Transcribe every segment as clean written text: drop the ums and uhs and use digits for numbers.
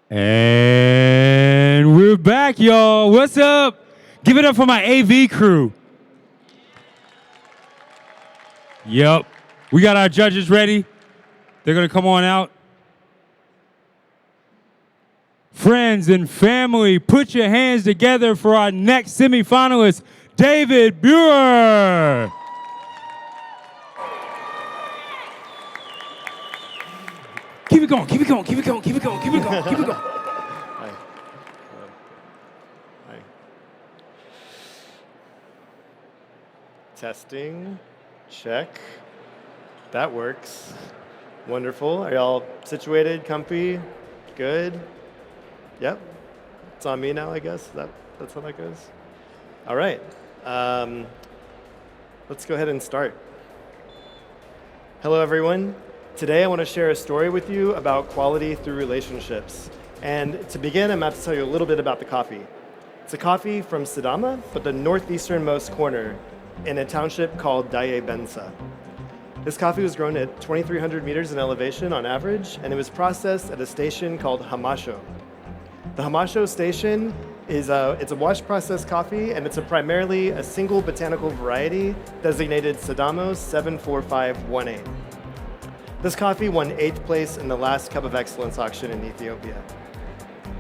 And we're back, y'all. What's up? Give it up for my AV crew. Yep. We got our judges ready. They're going to come on out. Friends and family, put your hands together for our next semifinalist, David Buehrer. Keep it going, keep it going, keep it going, keep it going, keep it going, keep it going. Hi. Hi. Testing. Check. That works. Wonderful. Are y'all situated, comfy, good? Yep. It's on me now, I guess. That's how that goes. All right. Let's go ahead and start. Hello, everyone. Today, I want to share a story with you about quality through relationships. And to begin, I'm about to tell you a little bit about the coffee. It's a coffee from Sidama, but the northeasternmost corner in a township called Bensa. This coffee was grown at 2,300 meters in elevation on average, and it was processed at a station called Hamasho. The Hamasho station is it's a wash process coffee, and it's primarily a single botanical variety designated Sidamos 74518. This coffee won 8th place in the last Cup of Excellence auction in Ethiopia.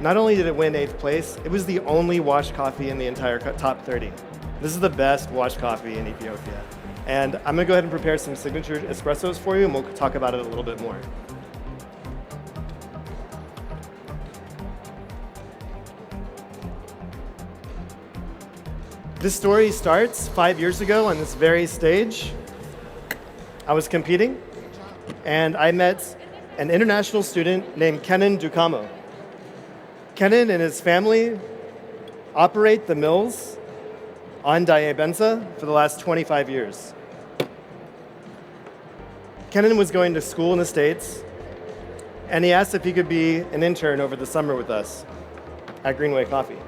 Not only did it win 8th place, it was the only washed coffee in the entire top 30. This is the best washed coffee in Ethiopia. And I'm gonna go ahead and prepare some signature espressos for you, and we'll talk about it a little bit more. This story starts 5 years ago on this very stage. I was competing, and I met an international student named Kenan Dukamo. Kenan and his family operate the mills on Bensa for the last 25 years. Kenan was going to school in the States, and he asked if he could be an intern over the summer with us at Greenway Coffee.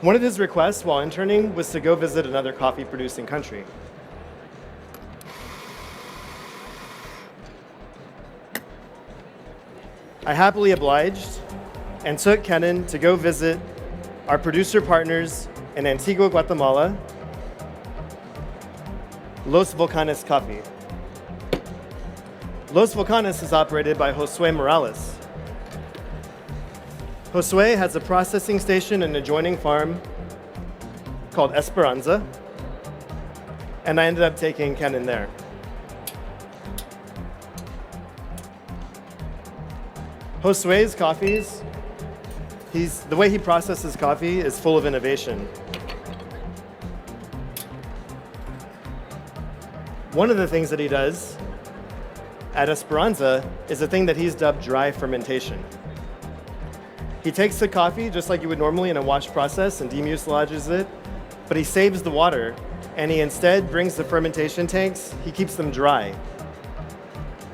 One of his requests while interning was to go visit another coffee-producing country. I happily obliged and took Kenan to go visit our producer partners in Antigua, Guatemala, Los Volcanes Coffee. Los Volcanes is operated by Josue Morales. Josue has a processing station in an adjoining farm called Esperanza, and I ended up taking Kenan there. Josue's coffees, the way he processes coffee is full of innovation. One of the things that he does at Esperanza is a thing that he's dubbed dry fermentation. He takes the coffee, just like you would normally in a wash process, and demucilages it, but he saves the water, and he instead brings the fermentation tanks, he keeps them dry.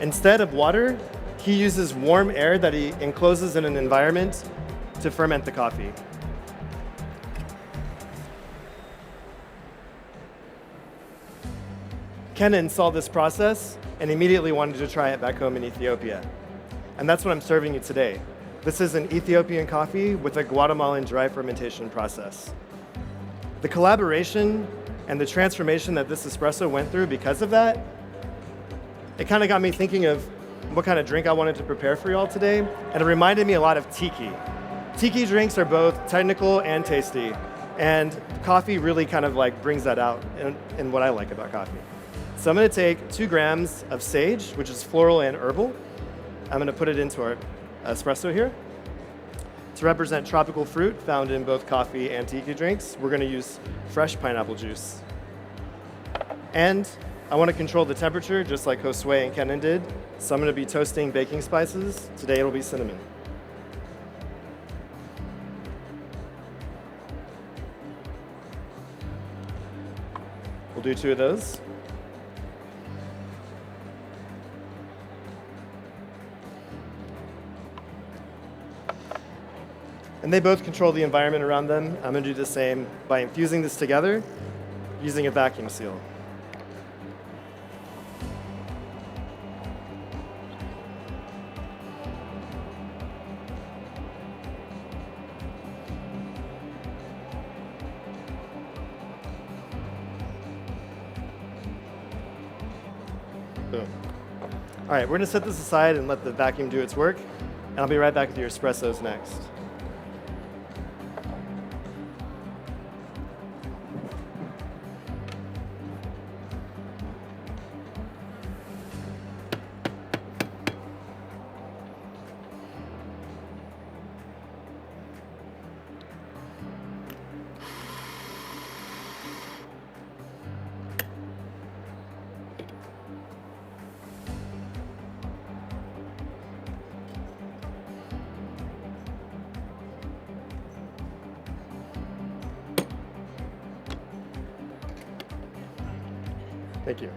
Instead of water, he uses warm air that he encloses in an environment to ferment the coffee. Kenan saw this process and immediately wanted to try it back home in Ethiopia. And that's what I'm serving you today. This is an Ethiopian coffee with a Guatemalan dry fermentation process. The collaboration and the transformation that this espresso went through because of that, it kind of got me thinking of what kind of drink I wanted to prepare for y'all today, and it reminded me a lot of tiki. Tiki drinks are both technical and tasty, and coffee really kind of like brings that out in what I like about coffee. So I'm gonna take 2 grams of sage, which is floral and herbal. I'm gonna put it into our espresso here. To represent tropical fruit found in both coffee and tiki drinks, we're gonna use fresh pineapple juice. And I wanna control the temperature just like Josue and Kenan did. So I'm gonna be toasting baking spices. Today it'll be cinnamon. We'll do 2 of those. And they both control the environment around them. I'm gonna do the same by infusing this together using a vacuum seal. Boom. All right, we're gonna set this aside and let the vacuum do its work, and I'll be right back with your espressos next. Thank you.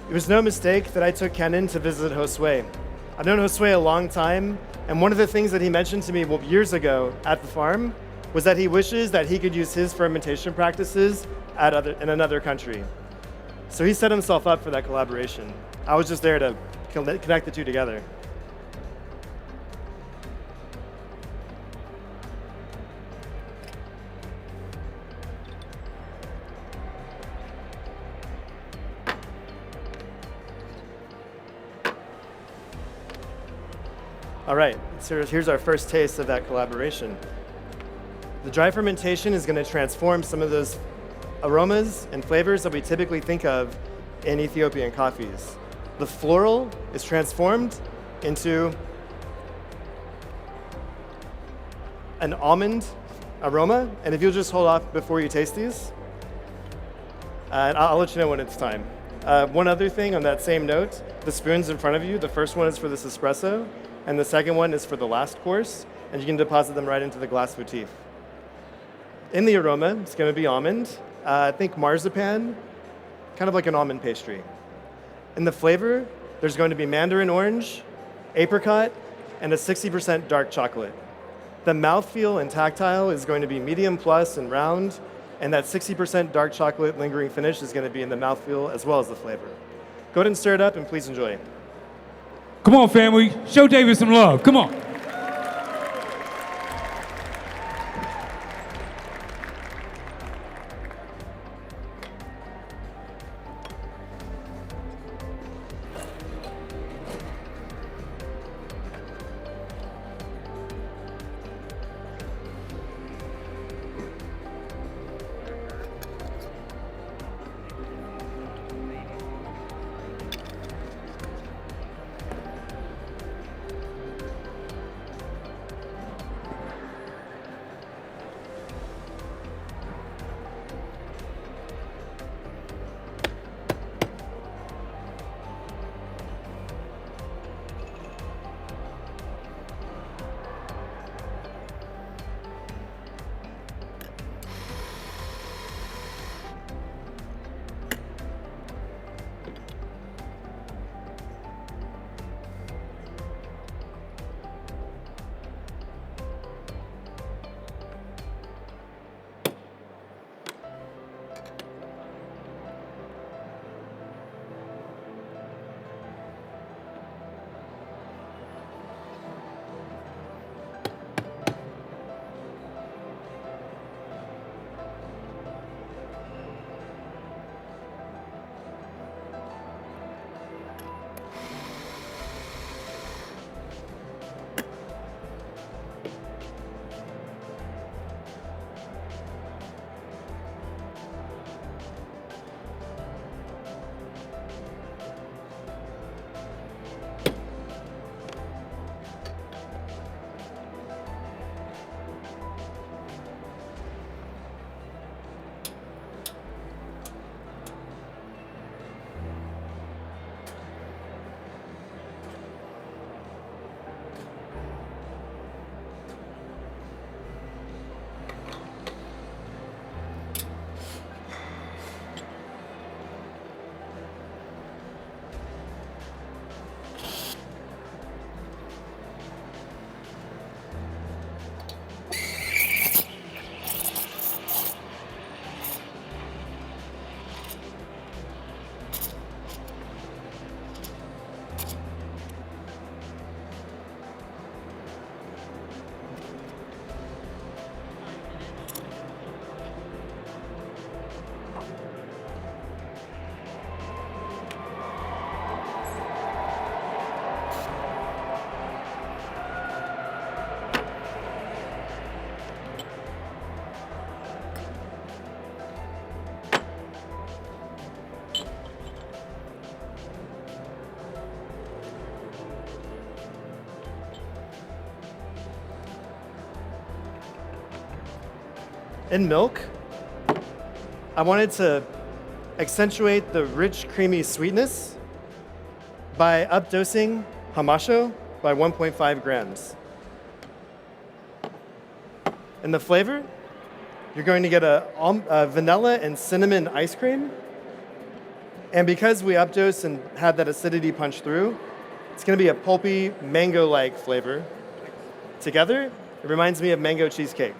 It was no mistake that I took Kenan to visit Josue. I've known Josue a long time, and one of the things that he mentioned to me years ago at the farm was that he wishes that he could use his fermentation practices in another country. So he set himself up for that collaboration. I was just there to connect the two together. All right, so here's our first taste of that collaboration. The dry fermentation is going to transform some of those aromas and flavors that we typically think of in Ethiopian coffees. The floral is transformed into an almond aroma, and if you'll just hold off before you taste these, and I'll let you know when it's time. One other thing on that same note, the spoons in front of you, the first one is for this espresso, and the second one is for the last course, and you can deposit them right into the glass votif. In the aroma, it's going to be almond. Think marzipan, kind of like an almond pastry. In the flavor, there's going to be mandarin orange, apricot, and a 60% dark chocolate. The mouthfeel and tactile is going to be medium plus and round, and that 60% dark chocolate lingering finish is going to be in the mouthfeel as well as the flavor. Go ahead and stir it up, and please enjoy. Come on, family. Show David some love. Come on. In milk, I wanted to accentuate the rich, creamy sweetness by updosing hamasho by 1.5 grams. In the flavor, you're going to get a vanilla and cinnamon ice cream. And because we updose and had that acidity punch through, it's going to be a pulpy, mango-like flavor. Together, it reminds me of mango cheesecake.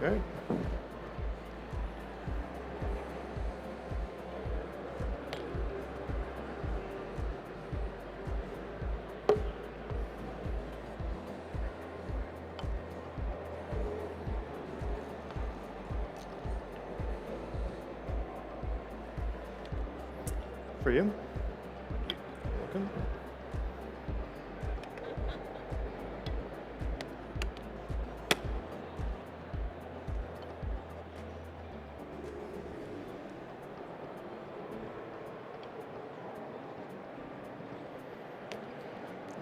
Okay. For you. Welcome.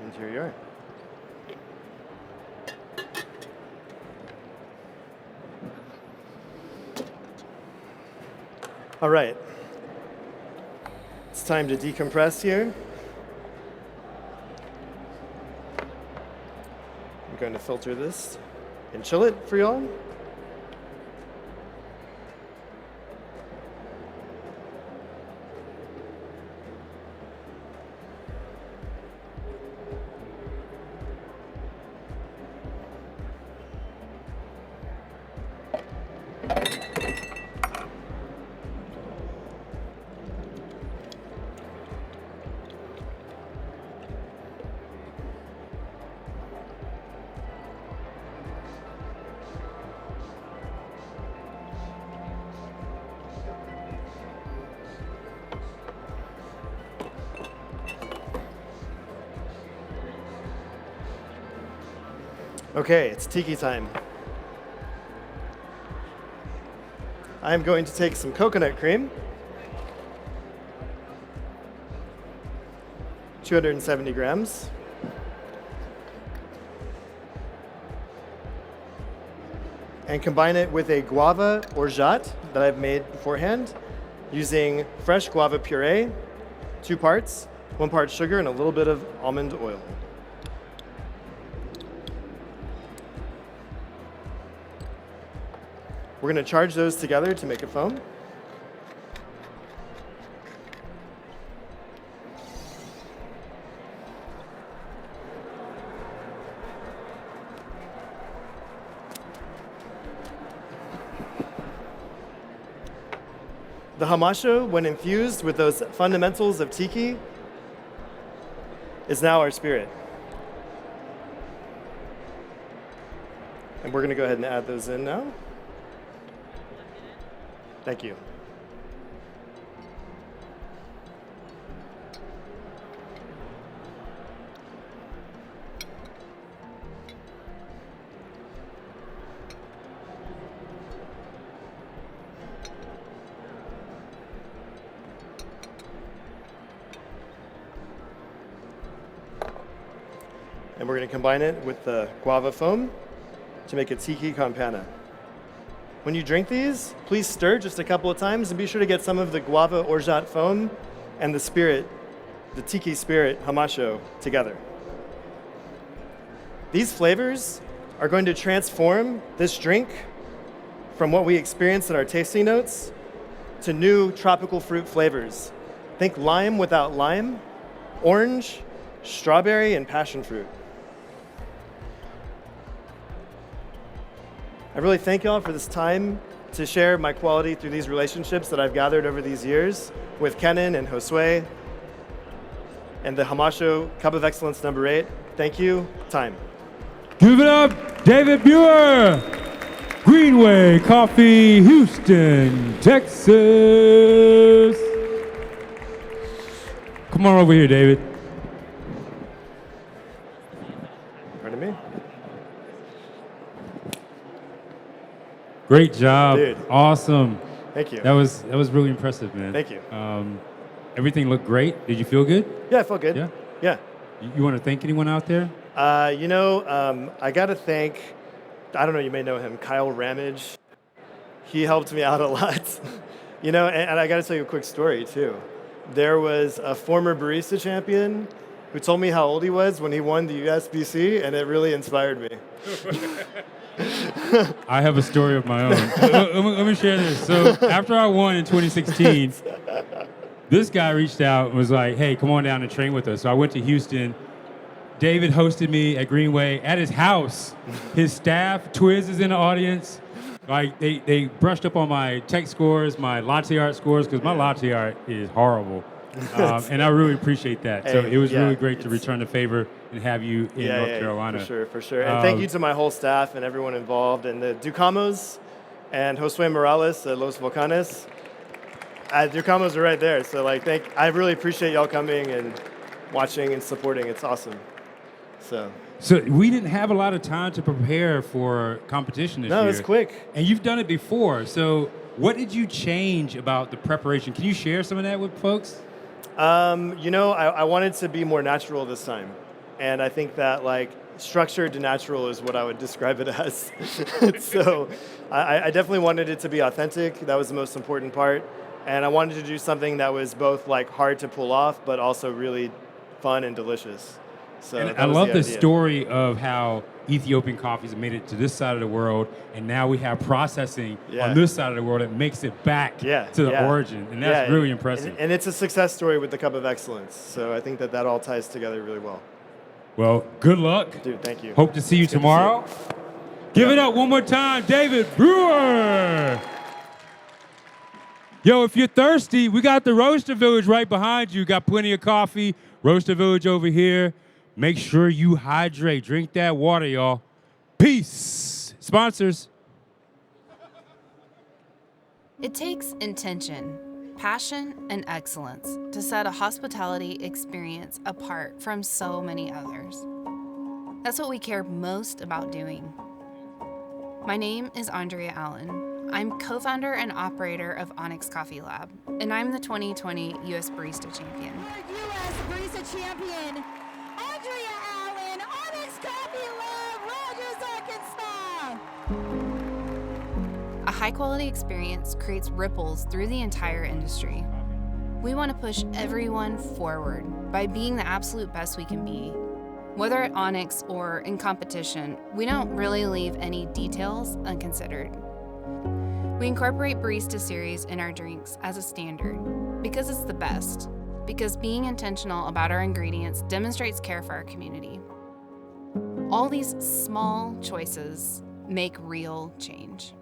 And here you are. All right. It's time to decompress here. I'm going to filter this and chill it for y'all. Okay, it's tiki time. I'm going to take some coconut cream, 270 grams, and combine it with a guava orgeat that I've made beforehand using fresh guava puree, 2 parts, 1 part sugar, and a little bit of almond oil. We're going to charge those together to make a foam. The hamasho, when infused with those fundamentals of tiki, is now our spirit. And we're going to go ahead and add those in now. Thank you. And we're going to combine it with the guava foam to make a tiki campana. When you drink these, please stir just a couple of times and be sure to get some of the guava orgeat foam and the spirit, the tiki spirit hamasho together. These flavors are going to transform this drink from what we experienced in our tasting notes to new tropical fruit flavors. Think lime without lime, orange, strawberry, and passion fruit. I really thank y'all for this time to share my quality through these relationships that I've gathered over these years with Kenan and Josue and the Hamasho Cup of Excellence number 8. Thank you. Time. Give it up, David Buehrer, Greenway Coffee, Houston, Texas. Come on over here, David. to me. Great job. Dude. Awesome. Thank you. That was really impressive, man. Thank you. Everything looked great. Did you feel good? Yeah, I felt good. Yeah? Yeah. You want to thank anyone out there? I got to thank, I don't know, you may know him, Kyle Ramage. He helped me out a lot. And I got to tell you a quick story, too. There was a former Barista champion who told me how old he was when he won the USBC, and it really inspired me. I have a story of my own. Let me share this. So after I won in 2016, this guy reached out and was like, hey, come on down and train with us. So I went to Houston. David hosted me at Greenway at his house. His staff, Twiz is in the audience. Like they brushed up on my tech scores, my latte art scores, because my latte art is horrible. And I really appreciate that. So it was really great to return the favor and have you in North Carolina. For sure. And thank you to my whole staff and everyone involved, and the Ducamos and Josue Morales at Los Volcanes. Ducamos are right there. So I really appreciate y'all coming and watching and supporting. It's awesome. So we didn't have a lot of time to prepare for competition this year. No, it's quick. And you've done it before. So what did you change about the preparation? Can you share some of that with folks? I wanted to be more natural this time. And I think that structured to natural is what I would describe it as. So I definitely wanted it to be authentic. That was the most important part. And I wanted to do something that was both hard to pull off, but also really fun and delicious. So and I love the story of how Ethiopian coffees made it to this side of the world, and now we have processing on this side of the world that makes it back to the origin, and that's really impressive. And it's a success story with the Cup of Excellence, so I think that all ties together really well. Well, good luck. Dude, thank you. Hope to see you tomorrow. Give it up one more time, David Buehrer. Yo, if you're thirsty, we got the Roaster Village right behind you. Got plenty of coffee. Roaster Village over here. Make sure you hydrate. Drink that water, y'all. Peace. Sponsors. It takes intention, passion, and excellence to set a hospitality experience apart from so many others. That's what we care most about doing. My name is Andrea Allen. I'm co-founder and operator of Onyx Coffee Lab, and I'm the 2020 U.S. Barista Champion. U.S. Barista Champion, Andrea Allen, Onyx Coffee Lab, Rogers, Arkansas. A high-quality experience creates ripples through the entire industry. We want to push everyone forward by being the absolute best we can be. Whether at Onyx or in competition, we don't really leave any details unconsidered. We incorporate Barista Series in our drinks as a standard because it's the best, because being intentional about our ingredients demonstrates care for our community. All these small choices make real change.